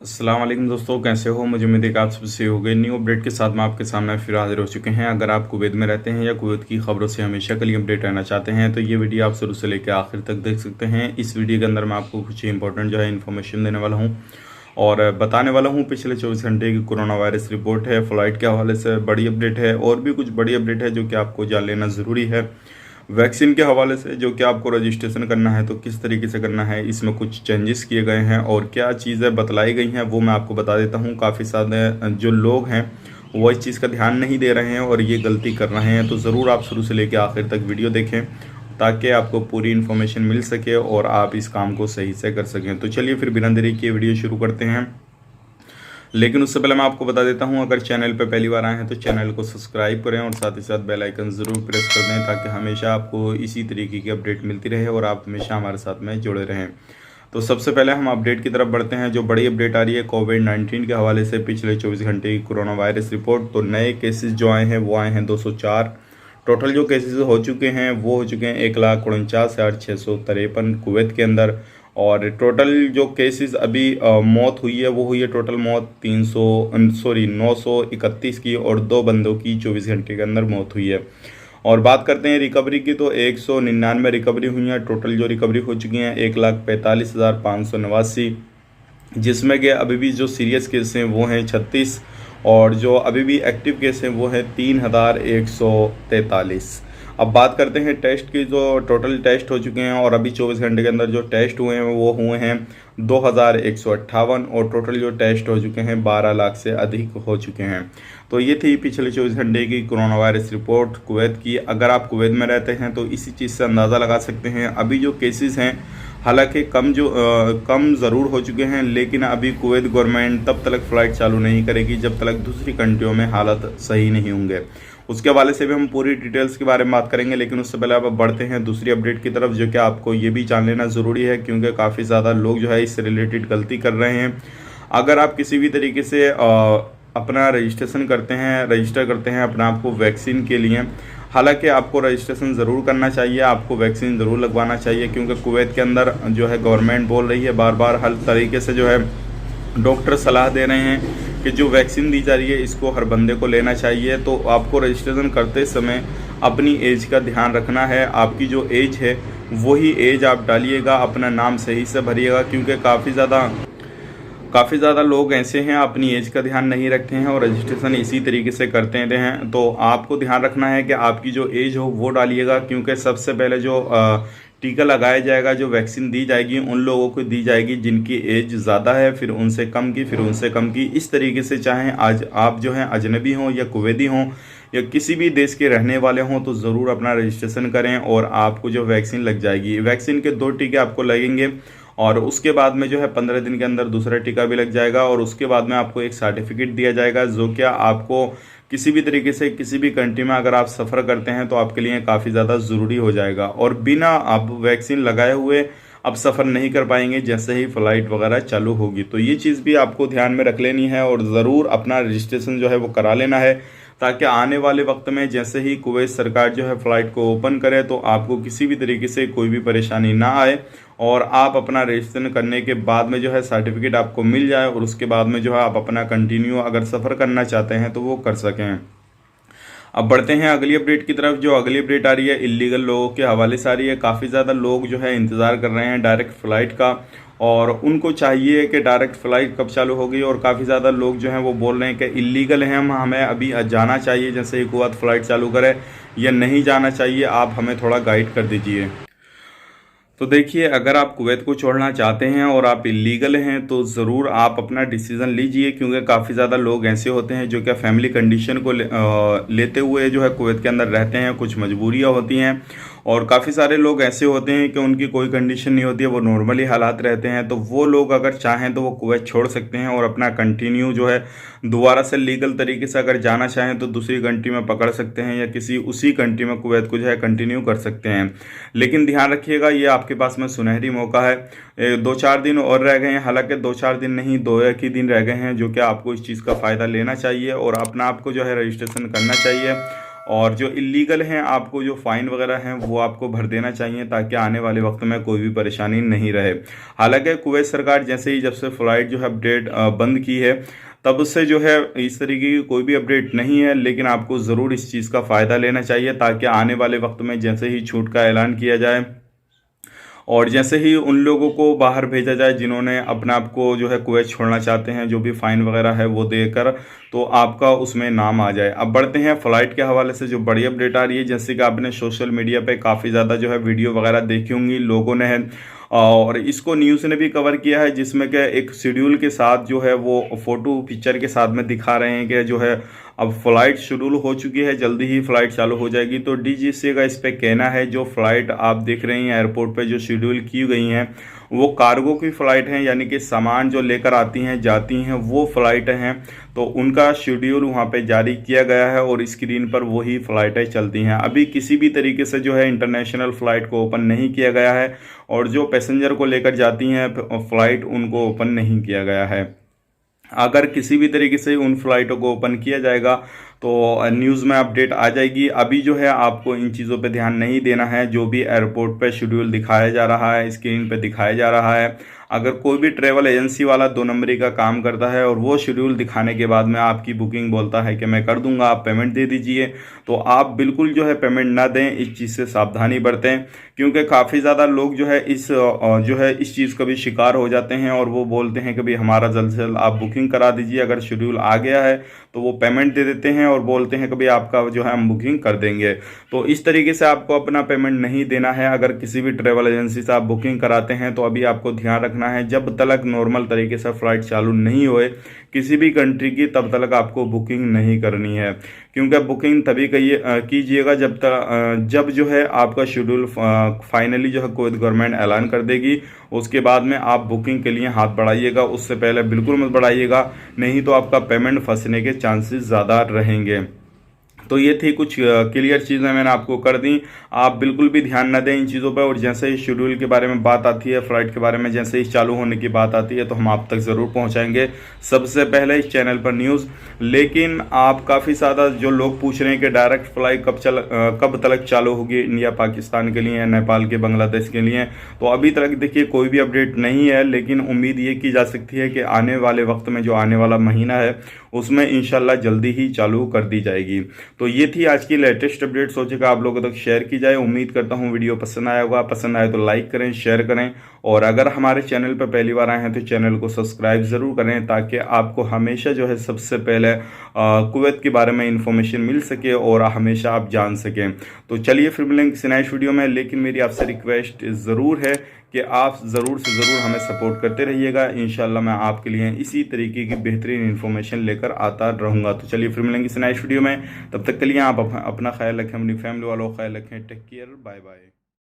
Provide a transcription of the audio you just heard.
अस्सलाम वालेकुम दोस्तों, कैसे हो। मुझे उम्मीद है कि आप सबसे हो गए। न्यू अपडेट के साथ में आपके सामने फिर हाजिर हो चुके हैं। अगर आप कुवैत में रहते हैं या कुवैत की खबरों से हमेशा के लिए अपडेट रहना चाहते हैं तो ये वीडियो आप शुरू से लेकर आखिर तक देख सकते हैं। इस वीडियो के अंदर मैं आपको कुछ इंपॉर्टेंट जो है इन्फॉर्मेशन देने वाला हूँ और बताने वाला हूँ। पिछले 24 घंटे की कोरोना वायरस रिपोर्ट है, फ़्लाइट के हवाले से बड़ी अपडेट है और भी कुछ बड़ी अपडेट है जो कि आपको जान लेना ज़रूरी है। वैक्सीन के हवाले से जो कि आपको रजिस्ट्रेशन करना है तो किस तरीके से करना है, इसमें कुछ चेंजेस किए गए हैं और क्या चीज़ें बतलाई गई हैं वो मैं आपको बता देता हूँ। काफ़ी सारे जो लोग हैं वो इस चीज़ का ध्यान नहीं दे रहे हैं और ये गलती कर रहे हैं, तो ज़रूर आप शुरू से लेकर आखिर तक वीडियो देखें ताकि आपको पूरी इन्फॉर्मेशन मिल सके और आप इस काम को सही से कर सकें। तो चलिए फिर बिना देरी किए वीडियो शुरू करते हैं। लेकिन उससे पहले मैं आपको बता देता हूं, अगर चैनल पर पहली बार आए हैं तो चैनल को सब्सक्राइब करें और साथ ही साथ बेल आइकन ज़रूर प्रेस कर दें ताकि हमेशा आपको इसी तरीके की अपडेट मिलती रहे और आप हमेशा हमारे साथ में जुड़े रहें। तो सबसे पहले हम अपडेट की तरफ बढ़ते हैं। जो बड़ी अपडेट आ रही है कोविड-19 के हवाले से, पिछले 24 घंटे की कोरोना वायरस रिपोर्ट। तो नए केसेस जो आए हैं वो आए हैं 204। टोटल जो केसेस हो चुके हैं वो हो चुके हैं 1,49,653 कुवैत के अंदर। और टोटल जो केसेस अभी मौत हुई है वो हुई है टोटल मौत 931 की और 2 बंदों की 24 घंटे के अंदर मौत हुई है। और बात करते हैं रिकवरी की तो 199 रिकवरी हुई है। टोटल जो रिकवरी हो चुकी हैं 1,45,589, जिसमें कि अभी भी जो सीरियस केस हैं वो हैं 36 और जो अभी भी एक्टिव केस हैं वो हैं 3,143। अब बात करते हैं टेस्ट की। जो टोटल टेस्ट हो चुके हैं और अभी 24 घंटे के अंदर जो टेस्ट हुए हैं वो हुए हैं 2,158 और टोटल जो टेस्ट हो चुके हैं 12 लाख से अधिक हो चुके हैं। तो ये थी पिछले 24 घंटे की कोरोना वायरस रिपोर्ट कुवैत की। अगर आप कुवैत में रहते हैं तो इसी चीज़ से अंदाज़ा लगा सकते हैं। अभी जो केसेस हैं हालांकि कम ज़रूर हो चुके हैं, लेकिन अभी कुवैत गवर्नमेंट तब तक फ़्लाइट चालू नहीं करेगी जब तक दूसरी कंट्रियों में हालत सही नहीं होंगे। उसके हवाले से भी हम पूरी डिटेल्स के बारे में बात करेंगे, लेकिन उससे पहले अब बढ़ते हैं दूसरी अपडेट की तरफ, जो कि आपको ये भी जान लेना ज़रूरी है क्योंकि काफ़ी ज़्यादा लोग जो है इससे रिलेटेड गलती कर रहे हैं। अगर आप किसी भी तरीके से अपना रजिस्टर करते हैं अपने आप को वैक्सीन के लिए, हालांकि आपको रजिस्ट्रेशन ज़रूर करना चाहिए, आपको वैक्सीन ज़रूर लगवाना चाहिए क्योंकि कुवैत के अंदर जो है गवर्नमेंट बोल रही है बार बार हर तरीके से, जो है डॉक्टर सलाह दे रहे हैं कि जो वैक्सीन दी जा रही है इसको हर बंदे को लेना चाहिए। तो आपको रजिस्ट्रेशन करते समय अपनी एज का ध्यान रखना है। आपकी जो एज है वही एज आप डालिएगा, अपना नाम सही से भरिएगा क्योंकि काफ़ी ज़्यादा लोग ऐसे हैं अपनी एज का ध्यान नहीं रखते हैं और रजिस्ट्रेशन इसी तरीके से करते हैं। तो आपको ध्यान रखना है कि आपकी जो एज हो वो डालिएगा क्योंकि सबसे पहले जो टीका लगाया जाएगा, जो वैक्सीन दी जाएगी उन लोगों को दी जाएगी जिनकी एज ज़्यादा है, फिर उनसे कम की, फिर उनसे कम की। इस तरीके से चाहे आज आप जो हैं अजनबी हों या कुवैती हों या किसी भी देश के रहने वाले हों तो ज़रूर अपना रजिस्ट्रेशन करें और आपको जो वैक्सीन लग जाएगी। वैक्सीन के 2 टीके आपको लगेंगे और उसके बाद में जो है 15 दिन के अंदर दूसरा टीका भी लग जाएगा और उसके बाद में आपको एक सर्टिफिकेट दिया जाएगा जो कि आपको किसी भी तरीके से किसी भी कंट्री में अगर आप सफ़र करते हैं तो आपके लिए काफ़ी ज़्यादा ज़रूरी हो जाएगा। और बिना आप वैक्सीन लगाए हुए आप सफ़र नहीं कर पाएंगे जैसे ही फ़्लाइट वगैरह चालू होगी। तो ये चीज़ भी आपको ध्यान में रख लेनी है और ज़रूर अपना रजिस्ट्रेशन जो है वो करा लेना है ताकि आने वाले वक्त में जैसे ही कुवैत सरकार जो है फ़्लाइट को ओपन करे तो आपको किसी भी तरीके से कोई भी परेशानी ना आए और आप अपना रजिस्ट्रेशन करने के बाद में जो है सर्टिफिकेट आपको मिल जाए और उसके बाद में जो है आप अपना कंटिन्यू अगर सफ़र करना चाहते हैं तो वो कर सकें। अब बढ़ते हैं अगली अपडेट की तरफ। जो अगली अपडेट आ रही है इलीगल लोगों के हवाले से आ रही है। काफ़ी ज़्यादा लोग जो है इंतज़ार कर रहे हैं डायरेक्ट फ़्लाइट का और उनको चाहिए कि डायरेक्ट फ़्लाइट कब चालू होगी और काफ़ी ज़्यादा लोग जो हैं वो बोल रहे हैं कि इलीगल हैं, हमें अभी जाना चाहिए जैसे ही कुवैत फ़्लाइट चालू करे या नहीं जाना चाहिए, आप हमें थोड़ा गाइड कर दीजिए। तो देखिए, अगर आप कुवैत को छोड़ना चाहते हैं और आप इलीगल हैं तो ज़रूर आप अपना डिसीज़न लीजिए क्योंकि काफ़ी ज़्यादा लोग ऐसे होते हैं जो क्या फैमिली कंडीशन को लेते हुए जो है कुवैत के अंदर रहते हैं, कुछ मजबूरियां होती हैं और काफ़ी सारे लोग ऐसे होते हैं कि उनकी कोई कंडीशन नहीं होती है, वो नॉर्मली हालात रहते हैं। तो वो लोग अगर चाहें तो वो कुवैत छोड़ सकते हैं और अपना कंटिन्यू जो है दोबारा से लीगल तरीके से अगर जाना चाहें तो दूसरी कंट्री में पकड़ सकते हैं या किसी उसी कंट्री में कुवैत को जो है कंटिन्यू कर सकते हैं। लेकिन ध्यान रखिएगा ये आपके पास में सुनहरी मौका है। 2-4 दिन और रह गए हैं, हालांकि 2-4 दिन नहीं 2-1 ही दिन रह गए हैं जो कि आपको इस चीज़ का फ़ायदा लेना चाहिए और अपना आपको जो है रजिस्ट्रेशन करना चाहिए और जो इलीगल हैं आपको जो फ़ाइन वगैरह हैं वो आपको भर देना चाहिए, ताकि आने वाले वक्त में कोई भी परेशानी नहीं रहे। हालांकि कुवैत सरकार जैसे ही जब से फ़्लाइट जो है अपडेट बंद की है, तब से जो है इस तरीके की कोई भी अपडेट नहीं है, लेकिन आपको ज़रूर इस चीज़ का फ़ायदा लेना चाहिए, ताकि आने वाले वक्त में जैसे ही छूट का ऐलान किया जाए और जैसे ही उन लोगों को बाहर भेजा जाए जिन्होंने अपने आप को जो है कुवैत छोड़ना चाहते हैं, जो भी फ़ाइन वगैरह है वो देकर, तो आपका उसमें नाम आ जाए। अब बढ़ते हैं फ़्लाइट के हवाले से जो बड़ी अपडेट आ रही है, जैसे कि आपने सोशल मीडिया पे काफ़ी ज़्यादा जो है वीडियो वगैरह देखी होंगी लोगों ने है, और इसको न्यूज़ ने भी कवर किया है, जिसमें कि एक शेड्यूल के साथ जो है वो फ़ोटो पिक्चर के साथ में दिखा रहे हैं कि जो है अब फ़्लाइट शेड्यूल हो चुकी है, जल्दी ही फ़्लाइट चालू हो जाएगी। तो डीजीसीए का इस पे कहना है जो फ़्लाइट आप देख रहे हैं एयरपोर्ट पे जो शेड्यूल की गई हैं वो कार्गो की फ़्लाइट हैं, यानी कि सामान जो लेकर आती हैं जाती हैं वो फ़्लाइटें हैं। तो उनका शेड्यूल वहाँ पे जारी किया गया है और स्क्रीन पर वही फ़्लाइटें चलती हैं। अभी किसी भी तरीके से जो है इंटरनेशनल फ़्लाइट को ओपन नहीं किया गया है, और जो पैसेंजर को लेकर जाती हैं फ़्लाइट उनको ओपन नहीं किया गया है। अगर किसी भी तरीके से उन फ्लाइटों को ओपन किया जाएगा तो न्यूज़ में अपडेट आ जाएगी। अभी जो है आपको इन चीज़ों पे ध्यान नहीं देना है। जो भी एयरपोर्ट पे शेड्यूल दिखाया जा रहा है, स्क्रीन पे दिखाया जा रहा है, अगर कोई भी ट्रैवल एजेंसी वाला 2 नंबरी का काम करता है और वो शेड्यूल दिखाने के बाद में आपकी बुकिंग बोलता है कि मैं कर दूंगा, आप पेमेंट दे दीजिए, तो आप बिल्कुल जो है पेमेंट ना दें। इस चीज़ से सावधानी बरतें, क्योंकि काफ़ी ज़्यादा लोग जो है इस चीज़ का भी शिकार हो जाते हैं और वो बोलते हैं कि भाई हमारा जल्द से जल्द आप बुकिंग करा दीजिए। अगर शेड्यूल आ गया है तो वो पेमेंट दे देते हैं और बोलते हैं कि भाई आपका जो है हम बुकिंग कर देंगे। तो इस तरीके से आपको अपना पेमेंट नहीं देना है। अगर किसी भी ट्रैवल एजेंसी से आप बुकिंग कराते हैं तो अभी आपको ध्यान रखना है, जब तक नॉर्मल तरीके से फ़्लाइट चालू नहीं होए किसी भी कंट्री की, तब तक आपको बुकिंग नहीं करनी है। क्योंकि बुकिंग तभी कीजिएगा जब जो है आपका शेड्यूल फाइनली जो है कुवैत गवर्नमेंट ऐलान कर देगी, उसके बाद में आप बुकिंग के लिए हाथ बढ़ाइएगा। उससे पहले बिल्कुल मत बढ़ाइएगा, नहीं तो आपका पेमेंट फंसने के चांसेस ज़्यादा रहेंगे। तो ये थी कुछ क्लियर चीज़ें मैंने आपको कर दी। आप बिल्कुल भी ध्यान न दें इन चीज़ों पर, और जैसे ही शेड्यूल के बारे में बात आती है, फ़्लाइट के बारे में जैसे ही चालू होने की बात आती है, तो हम आप तक ज़रूर पहुंचाएंगे सबसे पहले इस चैनल पर न्यूज़। लेकिन आप काफ़ी ज़्यादा जो लोग पूछ रहे हैं कि डायरेक्ट फ़्लाइट कब तक चालू होगी इंडिया पाकिस्तान के लिए, नेपाल के, बांग्लादेश के लिए, तो अभी तक देखिए कोई भी अपडेट नहीं है। लेकिन उम्मीद ये की जा सकती है कि आने वाले वक्त में, जो आने वाला महीना है, उसमें इंशाल्लाह जल्दी ही चालू कर दी जाएगी। तो ये थी आज की लेटेस्ट अपडेट, सोचेगा आप लोगों तक शेयर की जाए। उम्मीद करता हूँ वीडियो पसंद आया होगा। पसंद आए तो लाइक करें, शेयर करें, और अगर हमारे चैनल पर पहली बार आए हैं तो चैनल को सब्सक्राइब ज़रूर करें, ताकि आपको हमेशा जो है सबसे पहले कुवैत के बारे में इंफॉर्मेशन मिल सके और हमेशा आप जान सकें। तो चलिए फिर मिलेंगे किसी नेक्स्ट वीडियो में। लेकिन मेरी आपसे रिक्वेस्ट ज़रूर है कि आप ज़रूर से ज़रूर हमें सपोर्ट करते रहिएगा। इंशाल्लाह मैं आपके लिए इसी तरीके की बेहतरीन इन्फॉर्मेशन लेकर आता रहूँगा। तो चलिए फिर मिलेंगे इस नेक्स्ट वीडियो में। तब तक के लिए आप अपना ख्याल रखें, अपनी फैमिली वालों का ख्याल रखें। Take care, bye bye.